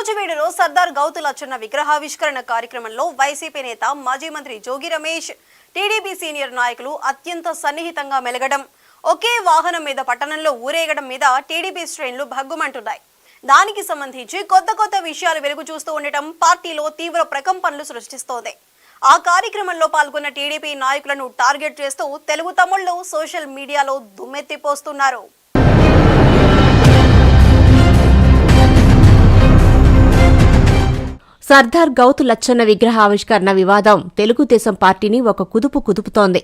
నూజివీడులో సర్దార్ గౌతు లచ్చన్న విగ్రహావిష్కరణ కార్యక్రమంలో వైసీపీ నేత మాజీ మంత్రి జోగి రమేష్, టీడీపీ సీనియర్ నాయకులు అత్యంత సన్నిహితంగా మెలగడం, ఒకే వాహనం మీద పట్టణంలో ఊరేగడం మీద టీడీపీ శ్రేణులు భగ్గుమంటున్నాయి. దానికి సంబంధించి కొత్త విషయాలు వెలుగు చూస్తూ ఉండటం పార్టీలో తీవ్ర ప్రకంపనలు సృష్టిస్తోంది. ఆ కార్యక్రమంలో పాల్గొన్న టీడీపీ నాయకులను టార్గెట్ చేస్తూ తెలుగు తమ్ముళ్లు సోషల్ మీడియాలో దుమ్మెత్తిపోస్తున్నారు. సర్దార్ గౌతు లచ్చన్న విగ్రహావిష్కరణ వివాదం తెలుగుదేశం పార్టీని ఒక కుదుపుతోంది.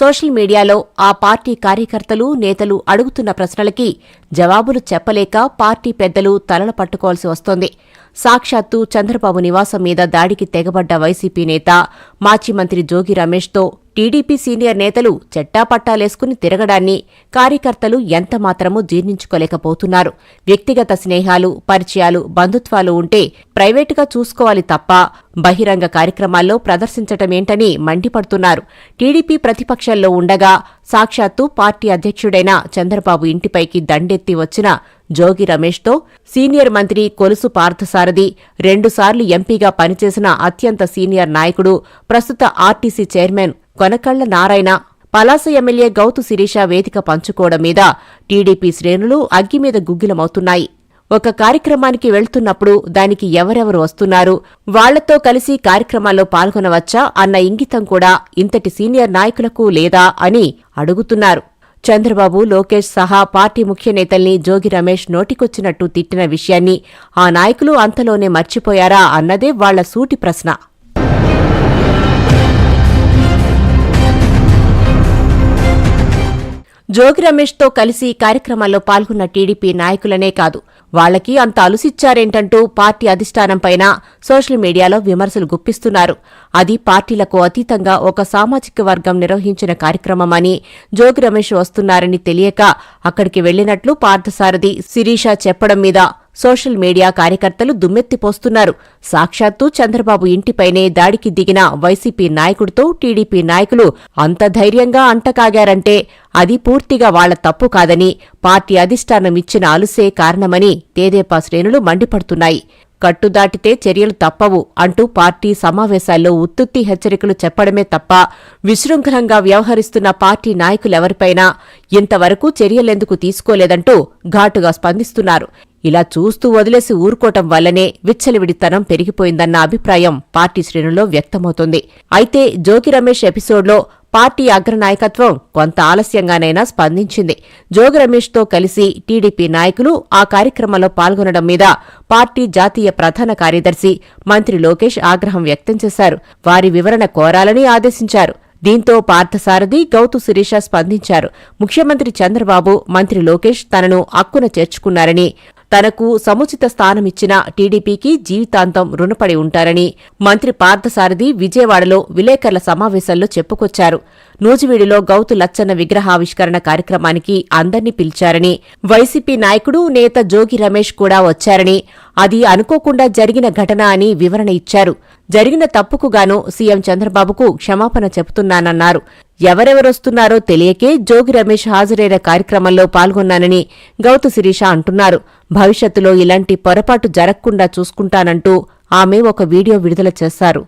సోషల్ మీడియాలో ఆ పార్టీ కార్యకర్తలు, నేతలు అడుగుతున్న ప్రశ్నలకి జవాబులు చెప్పలేక పార్టీ పెద్దలు తలలు పట్టుకోవాల్సి వస్తోంది. సాక్షాత్తు చంద్రబాబు నివాసం మీద దాడికి తెగబడ్డ వైసీపీ నేత, మాజీ మంత్రి జోగి రమేష్తో టీడీపీ సీనియర్ నేతలు చెట్టాపట్టాలేసుకుని తిరగడాన్ని కార్యకర్తలు ఎంతమాత్రమూ జీర్ణించుకోలేకపోతున్నారు. వ్యక్తిగత స్నేహాలు, పరిచయాలు, బంధుత్వాలు ఉంటే ప్రైవేటుగా చూసుకోవాలి తప్ప బహిరంగ కార్యక్రమాల్లో ప్రదర్శించటమేంటని మండిపడుతున్నారు. టీడీపీ ప్రతిపక్షంలో ఉండగా సాక్షాత్తు పార్టీ అధ్యక్షుడైన చంద్రబాబు ఇంటిపైకి దండెత్తి వచ్చిన జోగి రమేష్తో సీనియర్ మంత్రి కొలుసు పార్థసారథి, 2 సార్లు ఎంపీగా పనిచేసిన అత్యంత సీనియర్ నాయకుడు, ప్రస్తుత RTC chairman Konakalla Narayana, Palasa MLA Gouthu Sirisha వేదిక పంచుకోవడం మీద టీడీపీ శ్రేణులు అగ్గిమీద గుగ్గిలమవుతున్నాయి. ఒక కార్యక్రమానికి వెళ్తున్నప్పుడు దానికి ఎవరెవరు వస్తున్నారు, వాళ్లతో కలిసి కార్యక్రమాల్లో పాల్గొనవచ్చా అన్న ఇంగితం కూడా ఇంతటి సీనియర్ నాయకులకు లేదా అని అడుగుతున్నారు. చంద్రబాబు, లోకేష్ సహా పార్టీ ముఖ్య నేతల్ని జోగి రమేష్ నోటికొచ్చినట్టు తిట్టిన విషయాన్ని ఆ నాయకులు అంతలోనే మర్చిపోయారా అన్నదే వాళ్ల సూటి ప్రశ్న. జోగి రమేష్తో కలిసి కార్యక్రమాల్లో పాల్గొన్న టీడీపీ నాయకులనే కాదు, వాళ్లకి అంత అలుసిచ్చారేంటంటూ పార్టీ అధిష్టానంపైన సోషల్ మీడియాలో విమర్శలు గుప్పిస్తున్నారు. అది పార్టీలకు అతీతంగా ఒక సామాజిక వర్గం నిర్వహించిన కార్యక్రమమని, జోగి రమేష్ వస్తున్నారని తెలియక అక్కడికి వెళ్లినట్లు పార్థసారథి, శిరీష చెప్పడం మీద సోషల్ మీడియా కార్యకర్తలు దుమ్మెత్తిపోస్తున్నారు. సాక్షాత్తు చంద్రబాబు ఇంటిపైనే దాడికి దిగిన వైసీపీ నాయకుడితో టీడీపీ నాయకులు అంత ధైర్యంగా అంటకాగారంటే అది పూర్తిగా వాళ్ల తప్పు కాదని, పార్టీ అధిష్టానం ఇచ్చిన అలుసే కారణమని తెదేపా శ్రేణులు మండిపడుతున్నాయి. కట్టుదాటితే చర్యలు తప్పవు అంటూ పార్టీ సమావేశాల్లో ఉత్తుత్తి హెచ్చరికలు చెప్పడమే తప్ప విశృంఖలంగా వ్యవహరిస్తున్న పార్టీ నాయకులెవరిపైనా ఇంతవరకు చర్యలెందుకు తీసుకోలేదంటూ ఘాటుగా స్పందిస్తున్నారు. ఇలా చూస్తూ వదిలేసి ఊరుకోవటం వల్లనే విచ్చలవిడితనం పెరిగిపోయిందన్న అభిప్రాయం పార్టీ శ్రేణుల్లో వ్యక్తమవుతోంది. అయితే జోగి రమేష్ ఎపిసోడ్లో పార్టీ అగ్రనాయకత్వం కొంత ఆలస్యంగానైనా స్పందించింది. జోగి రమేష్తో కలిసి టీడీపీ నాయకులు ఆ కార్యక్రమంలో పాల్గొనడం మీద పార్టీ జాతీయ ప్రధాన కార్యదర్శి మంత్రి లోకేష్ ఆగ్రహం వ్యక్తం చేశారు. వారి వివరణ కోరాలని ఆదేశించారు. దీంతో పార్థసారథి, గౌతు శిరీష స్పందించారు. ముఖ్యమంత్రి చంద్రబాబు, మంత్రి లోకేష్ తనను అక్కున చేర్చుకున్నారని, తనకు సముచిత స్థానమిచ్చిన టీడీపీకి జీవితాంతం రుణపడి ఉంటారని మంత్రి పార్థసారథి విజయవాడలో విలేకరుల సమావేశంలో చెప్పుకొచ్చారు. నూజివీడులో గౌతు లచ్చన్న విగ్రహావిష్కరణ కార్యక్రమానికి అందర్నీ పిలిచారని, వైసీపీ నాయకుడు, నేత జోగి రమేష్ కూడా వచ్చారని, అది అనుకోకుండా జరిగిన ఘటన అని వివరణ ఇచ్చారు. జరిగిన తప్పుకుగాను సీఎం చంద్రబాబుకు క్షమాపణ చెబుతున్నానన్నారు. ఎవరెవరొస్తున్నారో తెలియకే జోగి రమేష్ హాజరైన కార్యక్రమంలో పాల్గొన్నానని గౌతు శిరీష అంటున్నారు. భవిష్యత్తులో ఇలాంటి పొరపాటు జరగకుండా చూసుకుంటానంటూ ఆమె ఒక వీడియో విడుదల చేశారు.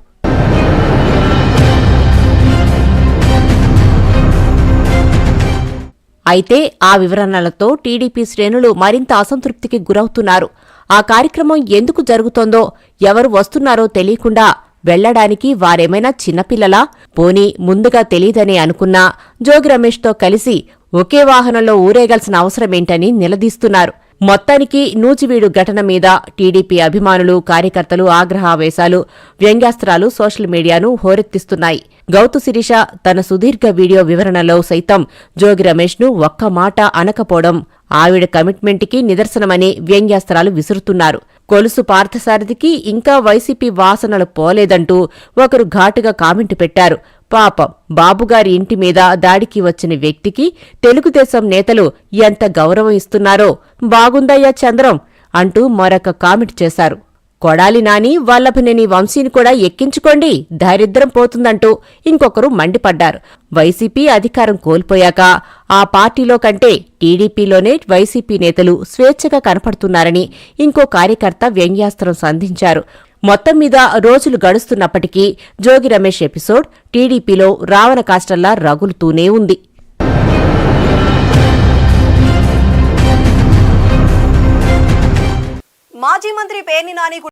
అయితే ఆ వివరణలతో టీడీపీ శ్రేణులు మరింత అసంతృప్తికి గురవుతున్నారు. ఆ కార్యక్రమం ఎందుకు జరుగుతోందో, ఎవరు వస్తున్నారో తెలియకుండా వెళ్లడానికి వారేమైనా చిన్నపిల్లలా? పోనీ ముందుగా తెలీదనే అనుకున్నా జోగి రమేష్తో కలిసి ఒకే వాహనంలో ఊరేగాల్సిన అవసరమేంటని నిలదీస్తున్నారు. మొత్తానికి నూజివీడు ఘటన మీద టీడీపీ అభిమానులు, కార్యకర్తలు ఆగ్రహావేశాలు, వ్యంగ్యాస్త్రాలు సోషల్ మీడియాను హోరెత్తిస్తున్నాయి. గౌతు శిరీష తన సుదీర్ఘ వీడియో వివరణలో సైతం జోగి రమేష్ను ఒక్క మాట అనకపోవడం ఆవిడ కమిట్మెంట్కి నిదర్శనమని వ్యంగ్యాస్త్రాలు విసురుతున్నారు. కొలుసు పార్థసారథికి ఇంకా వైసీపీ వాసనలు పోలేదంటూ ఒకరు ఘాటుగా కామెంటు పెట్టారు. పాపం, బాబుగారి ఇంటి మీద దాడికి వచ్చిన వ్యక్తికి తెలుగుదేశం నేతలు ఎంత గౌరవం ఇస్తున్నారో బాగుందయ్యా చంద్రం అంటూ మరొక కామెంట్ చేశారు. కొడాలి నాని వల్లభనేని వంశీని కూడా ఎక్కించుకోండి, దారిద్ర్యం పోతుందంటూ ఇంకొకరు మండిపడ్డారు. వైసీపీ అధికారం కోల్పోయాక ఆ పార్టీలో కంటే టీడీపీలోనే వైసీపీ నేతలు స్వేచ్ఛగా కనపడుతున్నారని ఇంకో కార్యకర్త వ్యంగ్యాస్త్రం సంధించారు. మొత్తం మీద రోజులు గడుస్తున్నప్పటికీ జోగి రమేష్ ఎపిసోడ్ టీడీపీలో రావణ కాష్టల్లా రగులుతూనే ఉంది. మాజీ మంత్రి పేర్ని నాని